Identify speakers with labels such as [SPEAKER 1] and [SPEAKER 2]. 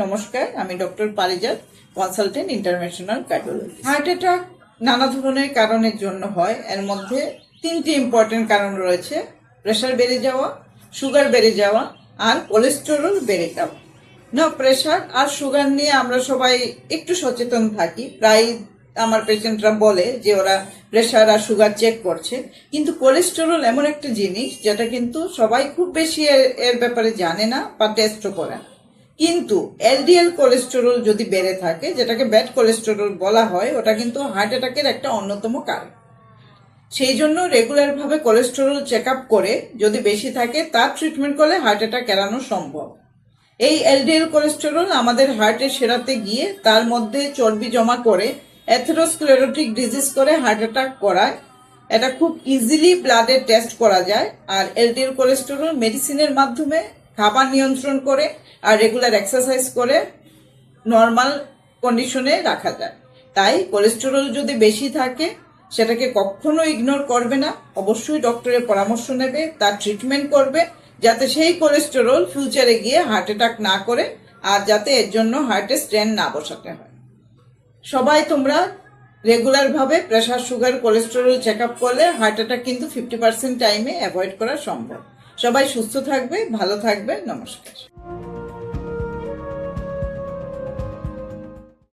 [SPEAKER 1] নমস্কার, আমি doctor Parijat, consultant international cardiologist. Heart attack নানা ধরনের কারণের জন্য হয়। এর মধ্যে তিনটি ইম্পর্টেন্ট কারণ রয়েছে: প্রেশার বেড়ে যাওয়া, সুগার বেড়ে যাওয়া আর কোলেস্টেরল বেড়ে যাওয়া। না, প্রেশার আর সুগার নিয়ে আমরা সবাই একটু সচেতন থাকি। প্রায় আমার পেশেন্টরা বলে যে ওরা প্রেশার আর সুগার চেক করছে, কিন্তু কোলেস্টেরল এমন একটা জিনিস যেটা কিন্তু সবাই খুব বেশি এর ব্যাপারে জানে না বা টেস্টও করে না। কিন্তু এলডিএল কোলেস্টেরল যদি বেড়ে থাকে, যেটাকে ব্যাড কোলেস্টেরল বলা হয়, ওটা কিন্তু হার্ট অ্যাটাকের একটা অন্যতম কারণ। সেই জন্য রেগুলার ভাবে কোলেস্টেরল চেক আপ করে যদি বেশি থাকে তার ট্রিটমেন্ট করলে হার্ট অ্যাটাক এড়ানো সম্ভব। এই এলডিএল কোলেস্টেরল আমাদের হার্টে সেরাতে গিয়ে তার মধ্যে চর্বি জমা করে অ্যাথেরোস্ক্লেরোটিক ডিজিজ করে হার্ট অ্যাটাক করায়। এটা খুব ইজিলি ব্লাডে টেস্ট করা যায়। আর এলডিএল কোলেস্টেরল মেডিসিনের মাধ্যমে খাবার নিয়ন্ত্রণ করে আর রেগুলার এক্সারসাইজ করে নর্মাল কন্ডিশনে রাখা যায়। তাই কোলেস্টেরল যদি বেশি থাকে সেটাকে কখনো ইগনোর করবে না, অবশ্যই ডক্টরের পরামর্শ নেবে, তার ট্রিটমেন্ট করবে, যাতে সেই কোলেস্টেরল ফিউচারে গিয়ে হার্ট অ্যাটাক না করে আর যাতে এর জন্য হার্টে স্টেন্ট না বসাতে হয়। সবাই তোমরা রেগুলার ভাবে pressure, sugar, cholesterol check up করলে হার্ট অ্যাটাক কিন্তু 50% টাইমে অ্যাভয়েড করা সম্ভব। সবাই সুস্থ থাকবে, ভালো থাকবে। নমস্কার।